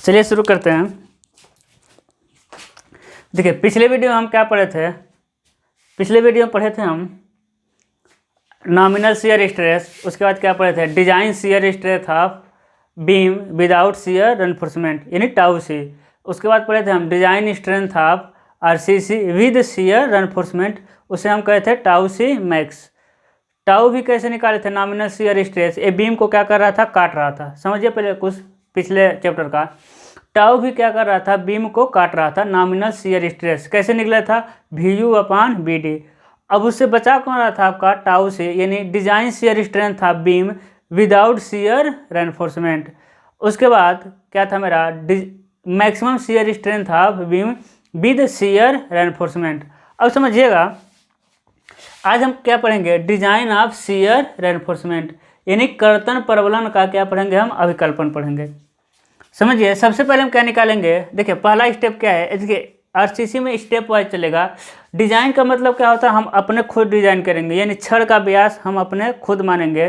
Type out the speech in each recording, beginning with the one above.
चलिए शुरू करते हैं। देखिए पिछले वीडियो में हम क्या पढ़े थे, पिछले वीडियो में पढ़े थे हम नॉमिनल शियर स्ट्रेस, उसके बाद क्या पढ़े थे design shear stress of beam without shear reinforcement यानी टाउ सी। उसके बाद पढ़े थे हम design strength of RCC with shear reinforcement, उसे हम कहे थे टाउ सी मैक्स। टाउ भी कैसे निकाले थे, नॉमिनल शियर स्ट्रेस, ये बीम को क्या कर रहा था, काट रहा था। समझिए पहले कुछ पिछले चैप्टर का। टाउ भी क्या कर रहा था, बीम को काट रहा था। नॉमिनल शियर स्ट्रेस कैसे निकला था, VU/BD। अब उससे बचा कौन रहा था आपका, टाउ से, यानी design shear strength of beam without shear reinforcement. उसके बाद क्या था मेरा, maximum shear strength of beam with shear reinforcement. अब समझिएगा आज हम क्या पढ़ेंगे, डिजाइन ऑफ शियर रेनफोर्समेंट यानी कर्तन प्रबलन का क्या पढ़ेंगे, हम अभिकल्पन पढ़ेंगे। समझिए सबसे पहले हम क्या निकालेंगे, देखिए पहला स्टेप क्या है, देखिए आरसीसी में स्टेप वाइज चलेगा। डिजाइन का मतलब क्या होता है, हम अपने खुद डिजाइन करेंगे, यानी छड़ का व्यास हम अपने खुद मानेंगे,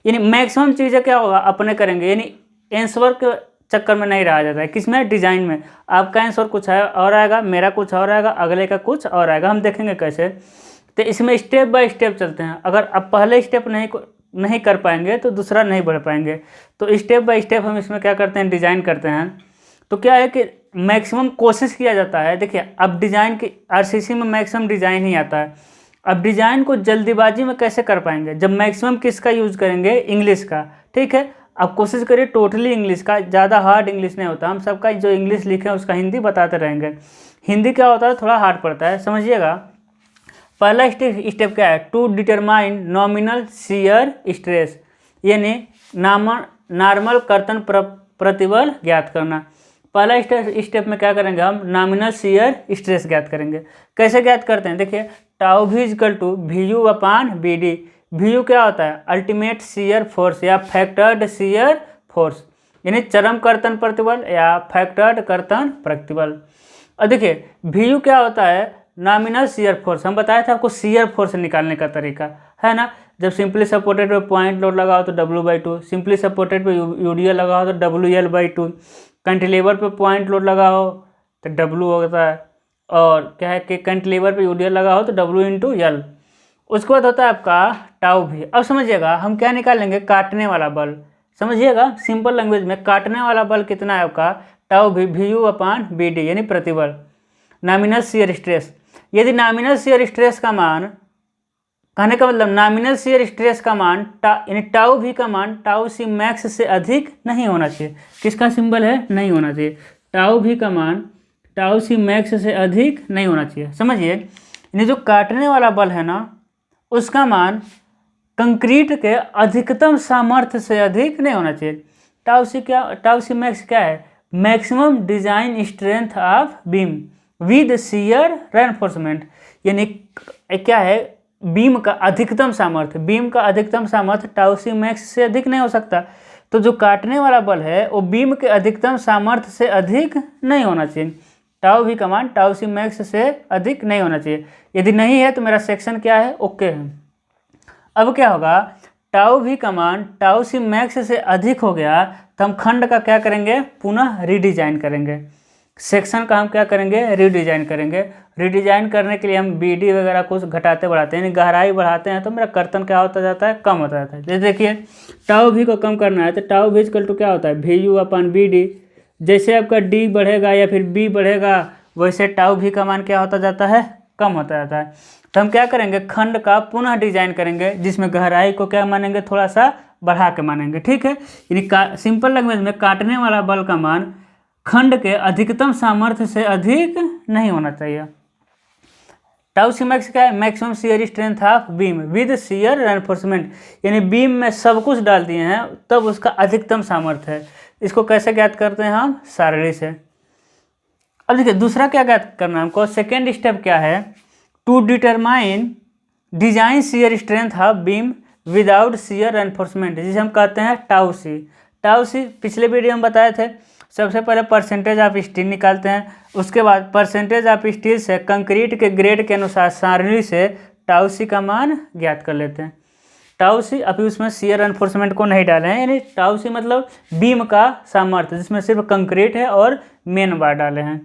यानी मैक्सिमम चीज़ें क्या होगा अपने करेंगे, यानी आंसर के चक्कर में नहीं रहा जाता है। किसमें, डिजाइन में। आपका आंसर कुछ है और आएगा, मेरा कुछ और आएगा, अगले का कुछ और आएगा, हम देखेंगे कैसे। तो इसमें स्टेप बाय स्टेप चलते हैं। अगर आप पहले स्टेप नहीं कर पाएंगे तो दूसरा नहीं बढ़ पाएंगे। तो स्टेप बाय स्टेप हम इसमें क्या करते हैं, डिज़ाइन करते हैं। तो क्या है कि मैक्सिमम कोशिश किया जाता है। देखिए अब डिज़ाइन की आरसीसी में मैक्सिमम डिज़ाइन ही आता है। अब डिज़ाइन को जल्दीबाजी में कैसे कर पाएंगे, जब मैक्सिमम किसका यूज़ करेंगे, इंग्लिश का। ठीक है, अब कोशिश करिए टोटली इंग्लिश का, ज़्यादा हार्ड इंग्लिश नहीं होता। हम सबका जो इंग्लिश लिखे हैं उसका हिंदी बताते रहेंगे। हिंदी क्या होता है, थोड़ा हार्ड पड़ता है। समझिएगा पहला स्टेप क्या है, to determine nominal shear stress यानी नॉर्मल कर्तन प्रतिबल ज्ञात करना। पहला स्टेप में क्या करेंगे, हम नॉमिनल शियर स्ट्रेस ज्ञात करेंगे। कैसे ज्ञात करते हैं, देखिए टाउ भी इक्वल टू VU/BD। VU क्या होता है, अल्टीमेट शियर फोर्स या फैक्टर्ड शियर फोर्स यानी चरम कर्तन प्रतिबल या फैक्टर्ड कर्तन प्रतिबल। और देखिए VU क्या होता है, नॉमिनल शियर फोर्स। हम बताया था आपको शियर फोर्स निकालने का तरीका है ना। जब सिंपली सपोर्टेड पे पॉइंट लोड लगाओ तो W/2, सिंपली सपोर्टेड पे UDL लगाओ तो WL/2, कैंटिलीवर पे पॉइंट लोड लगाओ तो W होता है, और क्या है कि कैंटिलीवर पे UDL लगाओ तो W/L। उसके बाद होता है आपका टाउ भी। अब समझिएगा हम क्या निकालेंगे, काटने वाला बल। समझिएगा सिंपल लैंग्वेज में काटने वाला बल कितना है आपका, टाउ भी VU/BD यानी प्रतिबल। नॉमिनल शियर स्ट्रेस, यदि नॉमिनल शियर स्ट्रेस का मान, कहने का मतलब नॉमिनल शियर स्ट्रेस का मान यानी टाउ भी का मान टाउ सी मैक्स से अधिक नहीं होना चाहिए। किसका सिंबल है, नहीं होना चाहिए। टाउ भी का मान टाउ सी मैक्स से अधिक नहीं होना चाहिए। समझिए यानी जो काटने वाला बल है ना, उसका मान कंक्रीट के अधिकतम सामर्थ्य से अधिक नहीं होना चाहिए। टाउ सी मैक्स क्या है, maximum design strength of beam with shear reinforcement यानी क्या है, बीम का अधिकतम सामर्थ्य। बीम का अधिकतम सामर्थ्य टाउ सी मैक्स से अधिक नहीं हो सकता। तो जो काटने वाला बल है वो बीम के अधिकतम सामर्थ्य से अधिक नहीं होना चाहिए। टाउ भी का मान टाउ सी मैक्स से अधिक नहीं होना चाहिए। यदि नहीं है तो मेरा सेक्शन क्या है, ओके है। अब क्या होगा, टाउ भी का मान टाउ सी मैक्स से अधिक हो गया तो हम खंड का क्या करेंगे, पुनः रीडिजाइन करेंगे। सेक्शन का हम क्या करेंगे, रीडिजाइन करेंगे। रीडिजाइन करने के लिए हम BD वगैरह कुछ घटाते बढ़ाते हैं, यानी गहराई बढ़ाते हैं तो मेरा कर्तन क्या होता जाता है, कम होता जाता है। जैसे देखिए टाउ भी को कम करना है तो टाउ भी इक्वल टू क्या होता है, VU/BD। जैसे आपका D बढ़ेगा या फिर B बढ़ेगा वैसे टाउ भी का मान क्या होता जाता है, कम होता जाता है। तो हम क्या करेंगे, खंड का पुनः डिजाइन करेंगे जिसमें गहराई को क्या मानेंगे, थोड़ा सा बढ़ा के मानेंगे। ठीक है, यानी सिंपल लैंग्वेज में काटने वाला बल का मान खंड के अधिकतम सामर्थ्य से अधिक नहीं होना चाहिए। टाउ सी मैक्स क्या है, maximum shear strength of beam with shear reinforcement यानी बीम में सब कुछ डाल दिए हैं तब उसका अधिकतम सामर्थ्य है। इसको कैसे ज्ञात करते हैं हम, सारणी से। अब देखिए दूसरा क्या ज्ञात करना है हमको, सेकेंड स्टेप क्या है, to determine design shear strength of beam without shear reinforcement जिसे हम कहते हैं टाउ सी। टाउ सी पिछले वीडियो में बताए थे। सबसे पहले परसेंटेज ऑफ स्टील निकालते हैं, उसके बाद परसेंटेज ऑफ स्टील से कंक्रीट के ग्रेड के अनुसार सारणी से टाउ सी का मान ज्ञात कर लेते हैं। टाउ सी, अभी उसमें शियर एनफोर्समेंट को नहीं डाले हैं, यानी टाउ सी मतलब बीम का सामर्थ्य जिसमें सिर्फ कंक्रीट है और मेन बार डाले हैं।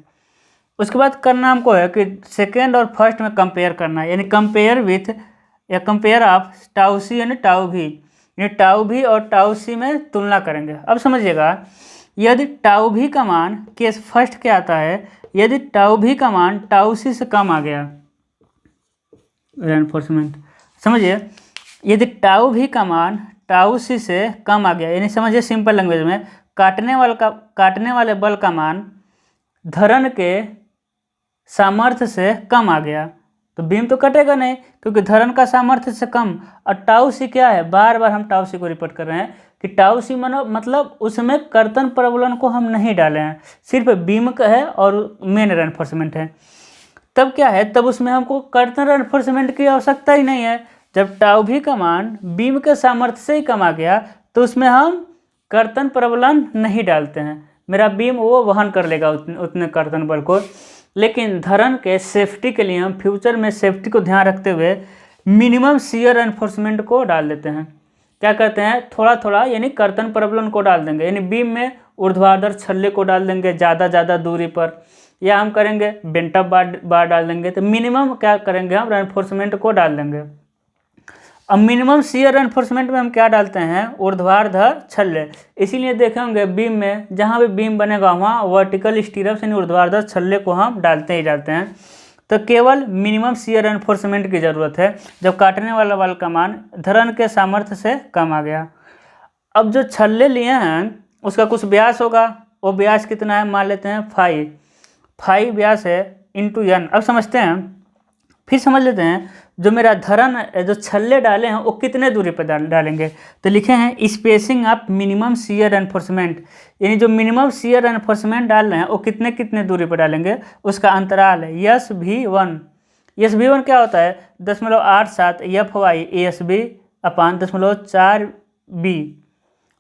उसके बाद करना हमको है कि सेकेंड और फर्स्ट में कंपेयर करना है, यानी कंपेयर विथ या कंपेयर ऑफ टाउ सी यानी टाउ भी, यानी टाउ भी और टाउ सी में तुलना करेंगे। अब समझिएगा, यदि टाउ भी का मान केस फर्स्ट क्या आता है, यदि टाउ भी का मान टाउ सी से कम आ गया, रेनफोर्समेंट समझिए, यदि टाउ भी का मान टाउ सी से कम आ गया, यानी समझिए सिंपल लैंग्वेज में, काटने वाले बल का मान धरन के सामर्थ्य से कम आ गया तो बीम तो कटेगा नहीं, क्योंकि धरन का सामर्थ्य से कम। और टाउ सी क्या है, बार बार हम टाउ सी को रिपोर्ट कर रहे हैं कि टाउ सी मतलब उसमें कर्तन प्रबलन को हम नहीं डाले हैं, सिर्फ बीम का है और मेन रेनफोर्समेंट है। तब क्या है, तब उसमें हमको कर्तन रेनफोर्समेंट की आवश्यकता ही नहीं है। जब टाउ भी का मान बीम के सामर्थ्य से ही कम आ गया तो उसमें हम कर्तन प्रबलन नहीं डालते हैं, मेरा बीम वो वहन कर लेगा उतने कर्तन बल को। लेकिन धरन के सेफ्टी के लिए हम फ्यूचर में सेफ्टी को ध्यान रखते हुए मिनिमम शियर एनफोर्समेंट को डाल देते हैं। क्या करते हैं, थोड़ा थोड़ा यानी कर्तन प्रबलन को डाल देंगे, यानी बीम में ऊर्ध्वाधर छल्ले को डाल देंगे ज़्यादा दूरी पर, या हम करेंगे बेंटअप बार डाल देंगे। तो मिनिमम क्या करेंगे, हम रेनफोर्समेंट को डाल देंगे। अब मिनिमम शियर रेनफोर्समेंट में हम क्या डालते हैं, ऊर्ध्वाधर छल्ले। इसीलिए देखे होंगे बीम में जहाँ भी बीम बनेगा वहाँ वर्टिकल स्टीरअप्स यानी ऊर्ध्वाधर छल्ले को हम डालते ही डालते हैं। तो केवल मिनिमम शियर रेनफोर्समेंट की ज़रूरत है जब काटने वाला बल का मान धरन के सामर्थ्य से कम आ गया। अब जो छल्ले लिए हैं उसका कुछ व्यास होगा, वो व्यास कितना है, मान लेते हैं 5 व्यास है इंटू n। अब समझते हैं, फिर समझ लेते हैं जो मेरा धरन जो छल्ले डाले हैं वो कितने दूरी पर डालेंगे। तो लिखे हैं spacing of minimum shear enforcement, यानी जो मिनिमम शियर एनफोर्समेंट डाल रहे हैं वो कितने दूरी पर डालेंगे, उसका अंतराल है SV1। SV1 क्या होता है, 0.87 FY ASB अपान 0.4B।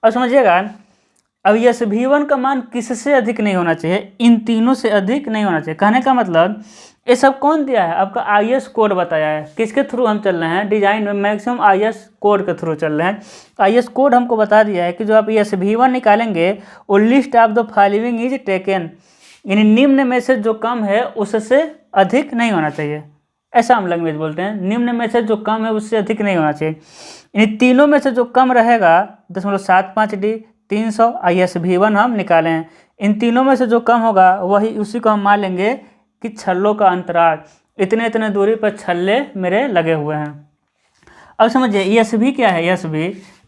और समझिएगा, अब SV1 का मान किससे अधिक नहीं होना चाहिए, इन तीनों से अधिक नहीं होना चाहिए। कहने का मतलब ये सब कौन दिया है, आपका IS कोड बताया है। किसके थ्रू हम चल रहे हैं, डिजाइन में मैक्सिमम IS कोड के थ्रू चल रहे हैं। IS कोड हमको बता दिया है कि जो आप SV1 निकालेंगे वो list of the following is taken, यानी निम्न में से जो कम है उससे अधिक नहीं होना चाहिए, ऐसा हम लैंग्वेज बोलते हैं। निम्न में से जो कम है उससे अधिक नहीं होना चाहिए, यानी तीनों में से जो कम रहेगा 0.75D 300 ISV1 हम निकाले हैं। इन तीनों में से जो कम होगा वही उसी को हम मान लेंगे कि छल्लों का अंतराल, इतने दूरी पर छल्ले मेरे लगे हुए हैं। अब समझिए ESV क्या है,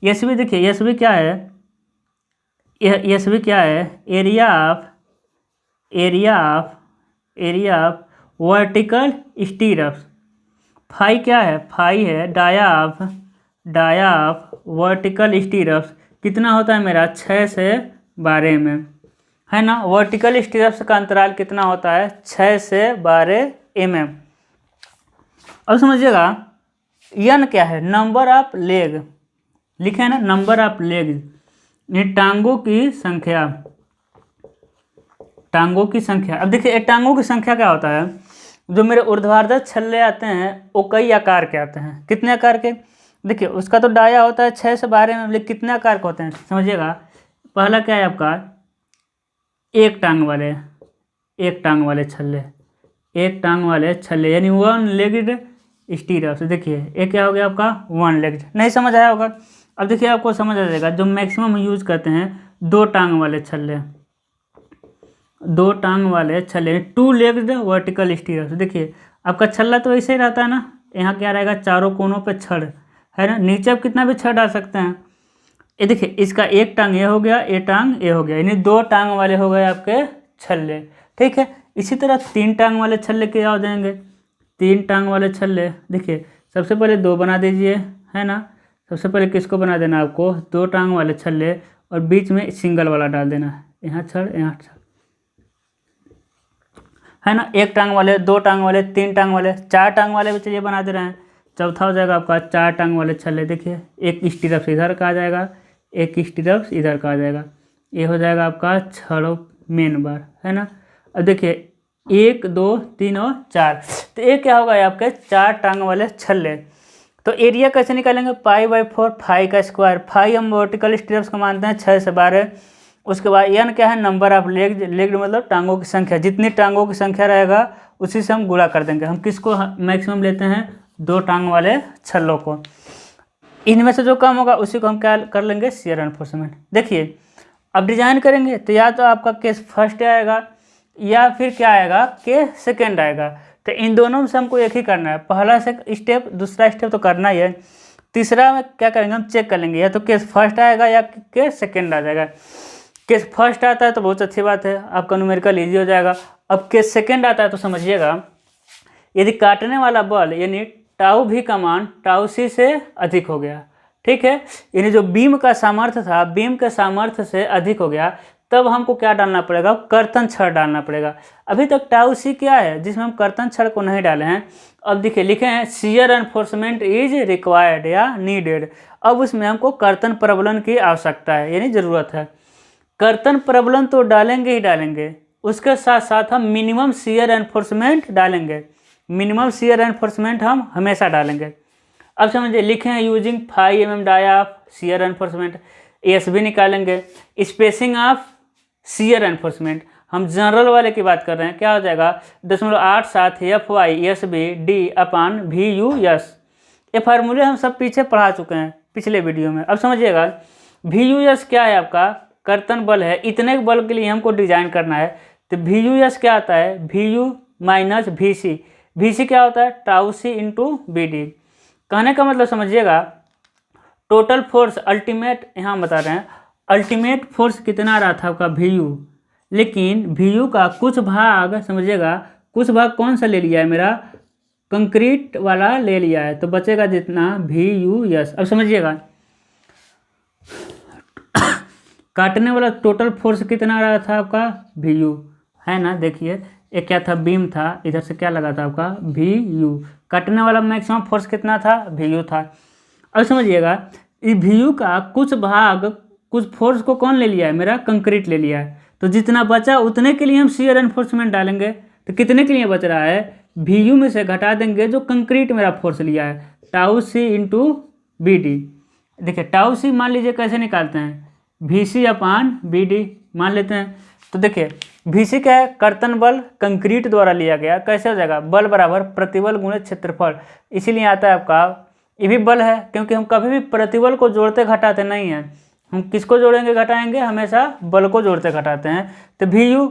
ESV देखिए ESV क्या है, ESV क्या है, area of vertical stirrups. Phi क्या है, फाई है डाया ऑफ वर्टिकल स्टीरअप्स, कितना होता है मेरा 6 से 12 में, है ना। वर्टिकल स्टीरअप्स का अंतराल कितना होता है, 6 से 12 mm। अब समझिएगा n क्या है, नंबर ऑफ लेग, लिखे है ना, नंबर ऑफ लेग, टांगों की संख्या। अब देखिए टांगों की संख्या क्या होता है, जो मेरे ऊर्ध्वाधर छल्ले आते हैं वो कई आकार के आते हैं। कितने आकार के, देखिए उसका तो डाया होता है 6 से 12 में, लेकिन कितने आकार के होते हैं समझिएगा। पहला क्या है आपका, एक टांग वाले छल्ले यानी 1 लेग्ड स्टीरअप्स। देखिए ये क्या हो गया आपका 1 लेग्ड, नहीं समझ आया होगा। अब देखिए आपको समझ आ जाएगा, जो मैक्सिमम यूज करते हैं 2 टांग वाले छल्ले, 2 लेग्ड वर्टिकल स्टीरअप्स। देखिए आपका छल्ला तो ऐसे ही रहता है ना, यहाँ क्या रहेगा, चारों कोनों पे छड़ है ना, नीचे आप कितना भी छड़ डाल सकते हैं। ये देखिए इसका एक टांग ये हो गया, ये टांग ये हो गया, यानी 2 टांग वाले हो गए आपके छल्ले, ठीक है। इसी तरह 3 टांग वाले छल्ले क्या हो जाएंगे, 3 टांग वाले छल्ले। देखिए सबसे पहले 2 बना दीजिए, है ना। सबसे पहले किसको बना देना आपको, 2 टांग वाले छल्ले और बीच में सिंगल वाला डाल देना, यहाँ छड़ यहाँ छड़, है ना। 1 टांग वाले, 2 टांग वाले, 3 टांग वाले, 4 टांग वाले भी चलिए बना दे रहे हैं। चौथा हो जाएगा आपका 4 टांग वाले छल्ले। देखिए एक स्टीरअप्स इधर का आ जाएगा, एक स्टीरअप्स इधर का आ जाएगा, ये हो जाएगा आपका छड़ों मेन बार, है ना। अब देखिए 1 2 3 और 4, तो ये क्या होगा आपके 4 टांग वाले छल्ले। तो एरिया कैसे निकालेंगे, π/4 फाई का स्क्वायर। फाई हम वर्टिकल स्टेप्स को मानते हैं 6 से 12। उसके बाद n क्या है, नंबर ऑफ लेग्ड मतलब टांगों की संख्या, जितनी टांगों की संख्या रहेगा उसी से हम गुणा कर देंगे। हम किसको मैक्सिमम लेते हैं, 2 टांग वाले छल्लों को। इनमें से जो कम होगा उसी को हम क्या कर लेंगे, शियर एनफोर्समेंट। देखिए अब डिजाइन करेंगे तो या तो आपका केस फर्स्ट आएगा या फिर क्या आएगा, केस सेकेंड आएगा। तो इन दोनों में से हमको एक ही करना है, पहला से स्टेप दूसरा स्टेप तो करना ही है। तीसरा में क्या करेंगे, हम चेक कर लेंगे या तो केस फर्स्ट आएगा या केस सेकेंड आ जाएगा। केस फर्स्ट आता है तो बहुत अच्छी बात है, आपका न्यूमेरिकल ईजी हो जाएगा। अब केस सेकेंड आता है तो समझिएगा, यदि काटने वाला बल यानी टाउ भी का मान टाउ सी से अधिक हो गया, ठीक है, यानी जो बीम का सामर्थ्य था बीम के सामर्थ्य से अधिक हो गया, तब हमको क्या डालना पड़ेगा, कर्तन छड़ डालना पड़ेगा। अभी तक टाउ सी क्या है जिसमें हम कर्तन छड़ को नहीं डाले हैं। अब देखिए लिखे हैं शियर एनफोर्समेंट इज रिक्वायर्ड या नीडेड। अब उसमें हमको कर्तन प्रबलन की आवश्यकता है यानी ज़रूरत है। कर्तन प्रबलन तो डालेंगे ही डालेंगे, उसके साथ साथ हम मिनिमम शियर एनफोर्समेंट डालेंगे। मिनिमम शियर एनफोर्समेंट हम हमेशा डालेंगे। अब समझिए लिखे हैं using 5 mm dia of shear reinforcement, S भी निकालेंगे। स्पेसिंग ऑफ शियर एनफोर्समेंट हम जनरल वाले की बात कर रहे हैं, क्या हो जाएगा 0.87 FY/VU/S। ये फार्मूले हम सब पीछे पढ़ा चुके हैं पिछले वीडियो में। अब समझिएगा VUS क्या है, आपका कर्तन बल है। इतने बल के लिए हमको डिजाइन करना है तो VUS क्या आता है, VU माइनस VC। VC क्या होता है, टाउ सी इंटू BD। कहने का मतलब समझिएगा टोटल फोर्स अल्टीमेट, यहाँ बता रहे हैं अल्टीमेट फोर्स कितना आ रहा था आपका VU, लेकिन VU का कुछ भाग समझिएगा, कुछ भाग कौन सा ले लिया है, मेरा कंक्रीट वाला ले लिया है, तो बचेगा जितना VUS। अब समझिएगा काटने वाला टोटल फोर्स कितना आ रहा था आपका VU, है ना। देखिए एक क्या था, बीम था, इधर से क्या लगा था आपका VU। काटने वाला मैक्सिमम फोर्स कितना था, VU था। अब समझिएगा इस VU का कुछ भाग, कुछ फोर्स को कौन ले लिया है, मेरा कंक्रीट ले लिया है। तो जितना बचा उतने के लिए हम शियर एनफोर्समेंट डालेंगे। तो कितने के लिए बच रहा है, VU में से घटा देंगे जो कंक्रीट मेरा फोर्स लिया है, टाउ सी इंटू BD। देखिए टाउ सी मान लीजिए कैसे निकालते हैं, VC/BD मान लेते हैं। तो देखिए VC क्या है, कर्तन बल कंक्रीट द्वारा लिया गया, कैसे हो जाएगा, बल बराबर प्रतिबल गुणित क्षेत्रफल। इसीलिए आता है आपका, ये भी बल है क्योंकि हम कभी भी प्रतिबल को जोड़ते घटाते नहीं हैं। हम किसको जोड़ेंगे घटाएंगे, हमेशा बल को जोड़ते घटाते हैं। तो VU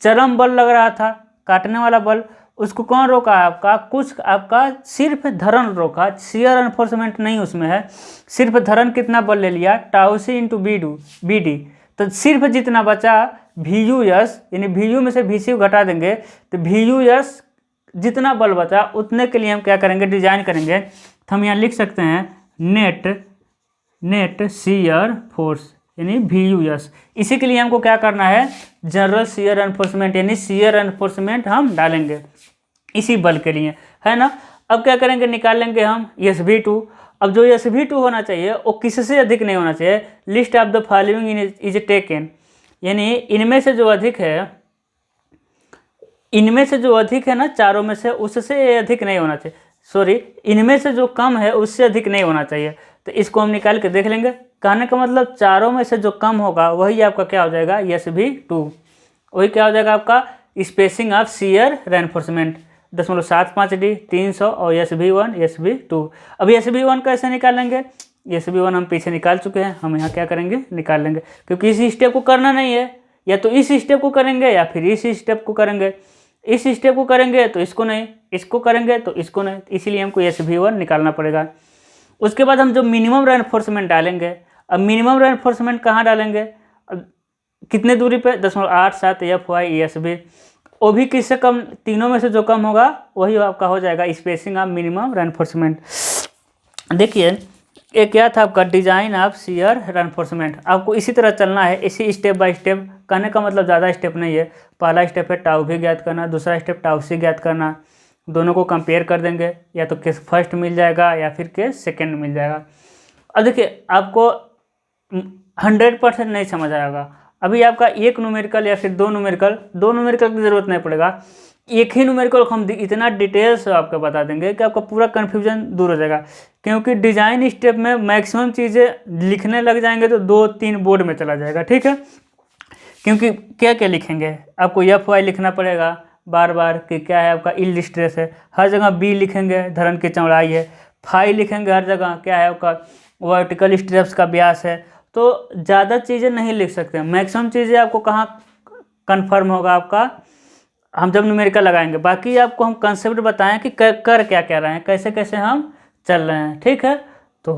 चरम बल लग रहा था, काटने वाला बल, उसको कौन रोका है आपका, कुछ आपका सिर्फ धरन रोका, शियर एनफोर्समेंट नहीं उसमें है, सिर्फ धरन कितना बल ले लिया, टाउ सी इंटू BD। तो सिर्फ जितना बचा VUS, यानी VU में से VC घटा देंगे तो VUS जितना बल बचा उतने के लिए हम क्या करेंगे, डिजाइन करेंगे। तो हम यहाँ लिख सकते हैं नेट शियर फोर्स यानी VUS। इसी के लिए हमको क्या करना है, जनरल शियर एनफोर्समेंट यानी शियर एनफोर्समेंट हम डालेंगे इसी बल के लिए, है ना। अब क्या करेंगे, निकाल लेंगे हम SV2। अब जो SV2 होना चाहिए वो किससे अधिक नहीं होना चाहिए, list of the following is taken, यानी इनमें से जो अधिक है ना चारों में से, उससे अधिक नहीं होना चाहिए, सॉरी इनमें से जो कम है उससे अधिक नहीं होना चाहिए। तो इसको हम निकाल के देख लेंगे। कहने का मतलब चारों में से जो कम होगा वही आपका क्या हो जाएगा, SV2। वही क्या हो जाएगा आपका spacing of shear reinforcement 0.75D 300 और SV1 अब SV1 कैसे निकालेंगे, SV1 हम पीछे निकाल चुके हैं, हम यहाँ क्या करेंगे, निकाल लेंगे, क्योंकि इस स्टेप को करना नहीं है, या तो इस स्टेप को करेंगे या फिर इस स्टेप को करेंगे। इस स्टेप को करेंगे तो इसको नहीं, इसको करेंगे तो इसको नहीं, इसीलिए हमको SV1 निकालना पड़ेगा। उसके बाद हम जो मिनिमम रेनफोर्समेंट डालेंगे, अब मिनिमम रेनफोर्समेंट कहाँ डालेंगे, अब कितने दूरी पे 0.87 FY/ESB, वो भी किससे कम, तीनों में से जो कम होगा वही आपका हो जाएगा स्पेसिंग ऑफ मिनिमम रेनफोर्समेंट। देखिए ये क्या था आपका डिजाइन ऑफ शियर रेनफोर्समेंट। आपको इसी तरह चलना है, इसी स्टेप बाय स्टेप। कहने का मतलब ज़्यादा स्टेप नहीं है। पहला स्टेप है टाउ भी ज्ञात करना, दूसरा स्टेप टाउ सी ज्ञात करना। दोनों को कंपेयर कर देंगे, या तो केस फर्स्ट मिल जाएगा या फिर केस सेकेंड मिल जाएगा। अब देखिए आपको 100% नहीं समझ आएगा, अभी आपका एक न्यूमेरिकल या फिर दो न्यूमेरिकल की ज़रूरत नहीं पड़ेगा, एक ही न्यूमेरिकल हम इतना डिटेल से आपको बता देंगे कि आपका पूरा कन्फ्यूजन दूर हो जाएगा। क्योंकि डिज़ाइन स्टेप में मैक्सिमम चीज़ें लिखने लग जाएंगे तो 2-3 बोर्ड में चला जाएगा, ठीक है। क्योंकि क्या क्या लिखेंगे, आपको FY लिखना पड़ेगा बार बार कि क्या है आपका यील्ड स्ट्रेस है, हर जगह B लिखेंगे धरन की चौड़ाई है, फाई लिखेंगे हर जगह क्या है आपका वर्टिकल स्ट्रेप्स का व्यास है। तो ज़्यादा चीज़ें नहीं लिख सकते, मैक्सिमम चीज़ें आपको कहाँ कन्फर्म होगा आपका, हम जब न्यूमेरिकल लगाएंगे। बाकी आपको हम कंसेप्ट बताएं कि कर क्या क्या रहे हैं, कैसे कैसे हम चल रहे हैं, ठीक है। तो